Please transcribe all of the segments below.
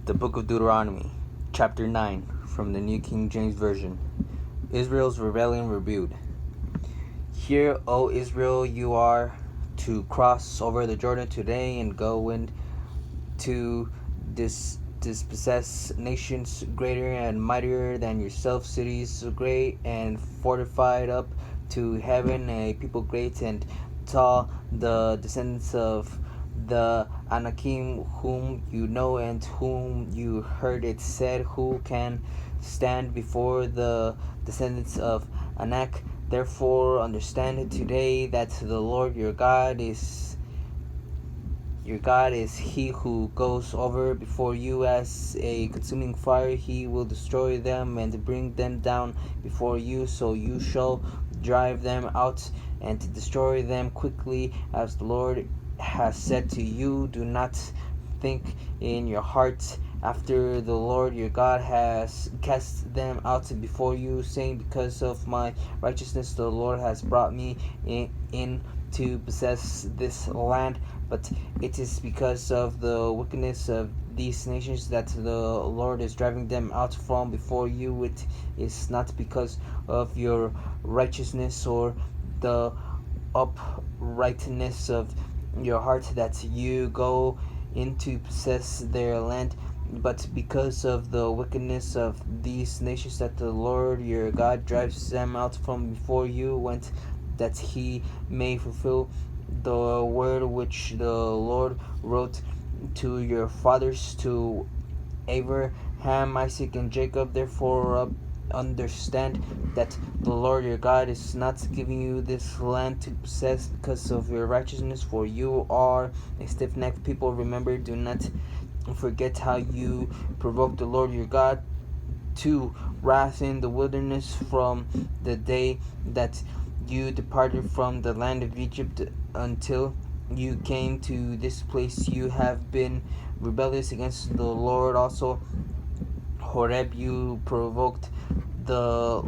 The Book of Deuteronomy, Chapter 9, from the New King James Version. Israel's rebellion reviewed. Hear, O Israel, you are to cross over the Jordan today and go into dispossess nations greater and mightier than yourself, cities great and fortified up to heaven, a people great and tall, the descendants of the Anakim, whom you know and whom you heard it said, who can stand before the descendants of Anak? Therefore understand today that the Lord your God is he who goes over before you as a consuming fire. He will destroy them and bring them down before you, so you shall drive them out and destroy them quickly, as the Lord has said to you. Do not think in your heart after the Lord your God has cast them out before you, saying, because of my righteousness the Lord has brought me in to possess this land. But it is because of the wickedness of these nations that the Lord is driving them out from before you. It is not because of your righteousness or the uprightness of your heart that you go in to possess their land, but because of the wickedness of these nations that the Lord your God drives them out from before you, went that he may fulfill the word which the Lord wrote to your fathers, to Abraham, Isaac, and Jacob. Therefore understand that the Lord your God is not giving you this land to possess because of your righteousness, for you are a stiff-necked people. Remember, do not forget how you provoked the Lord your God to wrath in the wilderness from the day that you departed from the land of Egypt until you came to this place. You have been rebellious against the Lord. Also Horeb you provoked the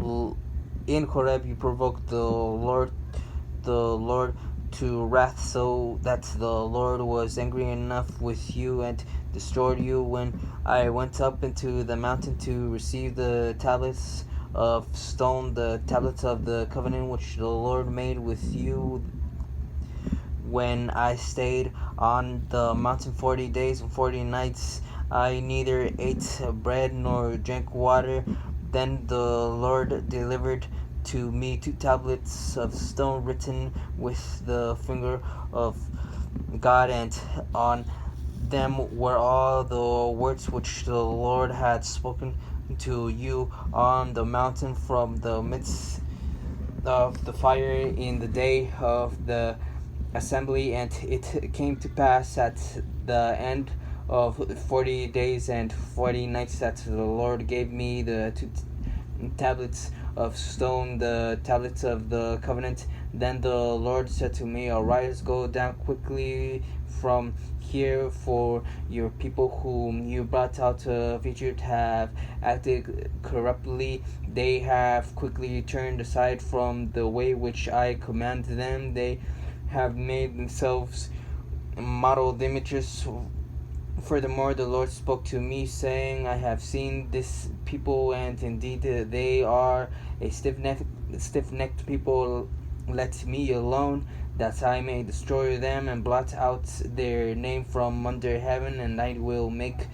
Lord to wrath, so that the Lord was angry enough with you and destroyed you. When I went up into the mountain to receive the tablets of stone, the tablets of the covenant which the Lord made with you, when I stayed on the mountain 40 days and 40 nights, I neither ate bread nor drank water. Then the Lord delivered to me 2 tablets of stone written with the finger of God, and on them were all the words which the Lord had spoken to you on the mountain from the midst of the fire in the day of the assembly. And it came to pass at the end of 40 days and 40 nights that the Lord gave me the 2 tablets of stone, the tablets of the covenant. Then the Lord said to me, arise, go down quickly from here, for your people whom you brought out of Egypt have acted corruptly. They have quickly turned aside from the way which I commanded them. They have made themselves modeled images. Furthermore, the Lord spoke to me, saying, I have seen this people, and indeed they are a stiff-necked people. Let me alone, that I may destroy them and blot out their name from under heaven, and I will make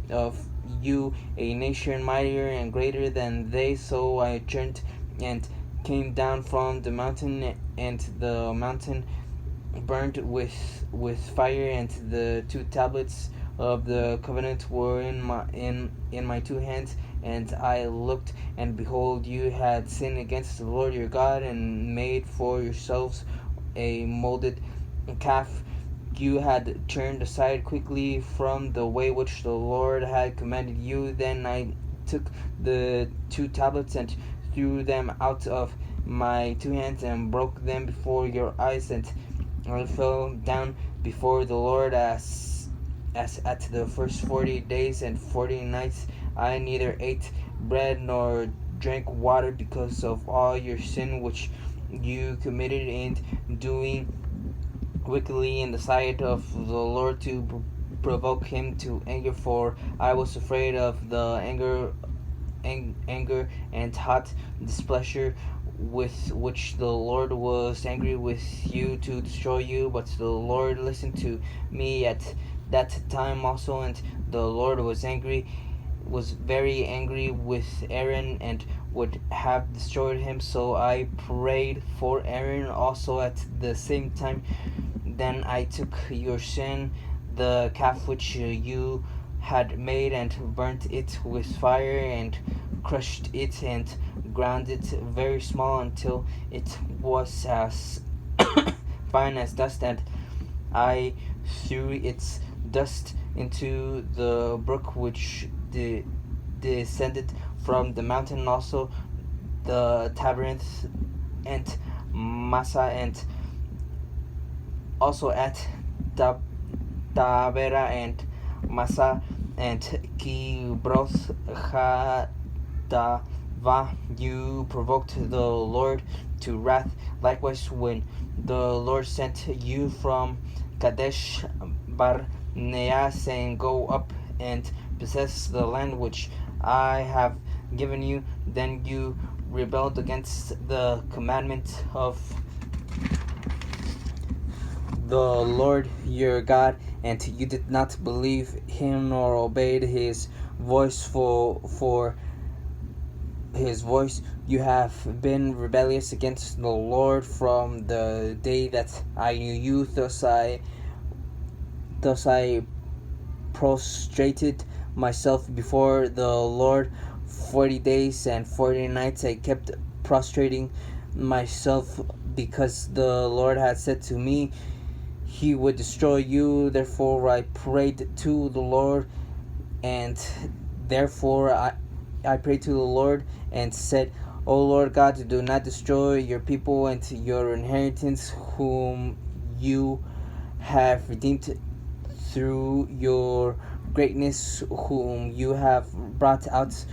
of you a nation mightier and greater than they. So I turned and came down from the mountain, and the mountain burned with fire, and the 2 tablets of the covenant were in my 2 hands. And I looked, and behold, you had sinned against the Lord your God, and made for yourselves a molded calf. You had turned aside quickly from the way which the Lord had commanded you. Then I took the 2 tablets and threw them out of my 2 hands and broke them before your eyes, and I fell down before the Lord as at the first 40 days and 40 nights. I neither ate bread nor drank water because of all your sin which you committed in doing wickedly in the sight of the Lord, to provoke him to anger, for I was afraid of the anger and hot displeasure with which the Lord was angry with you to destroy you. But the Lord listened to me at that time also, and the Lord was very angry with Aaron and would have destroyed him. So I prayed for Aaron also at the same time. Then I took your sin, the calf which you had made, and burnt it with fire, and crushed it, and ground it very small until it was as fine as dust, and I threw its dust into the brook which descended from the mountain. Also the Tabernath and Massa, and also at Tabera and Massa and Kibroth Hadava, you provoked the Lord to wrath. Likewise, when the Lord sent you from Kadesh Barnea, saying, Go up and possess the land which I have given you, then you rebelled against the commandment of the Lord your God, and you did not believe him nor obeyed his voice. For his voice you have been rebellious against the Lord from the day that I knew you. Thus I prostrated myself before the Lord 40 days and 40 nights. I kept prostrating myself, because the Lord had said to me he would destroy you. Therefore I prayed to the Lord, and therefore I prayed to the Lord and said, O Lord God, do not destroy your people and your inheritance, whom you have redeemed through your greatness, whom you have brought out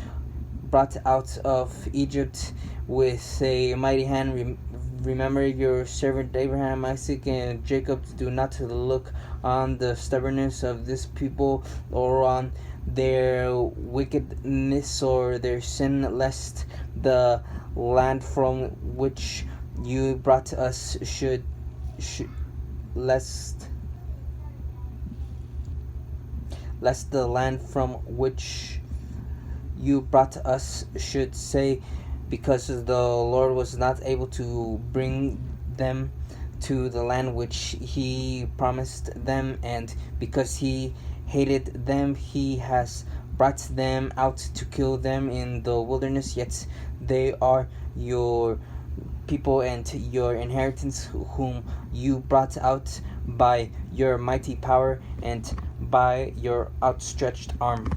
of Egypt with a mighty hand. Remember your servant Abraham, Isaac, and Jacob. Do not look on the stubbornness of this people, or on their wickedness or their sin, lest the land from which you brought us lest the land from which you brought us should say, because the Lord was not able to bring them to the land which he promised them, and because he hated them, he has brought them out to kill them in the wilderness. Yet they are your people and your inheritance, whom you brought out by your mighty power and by your outstretched arm.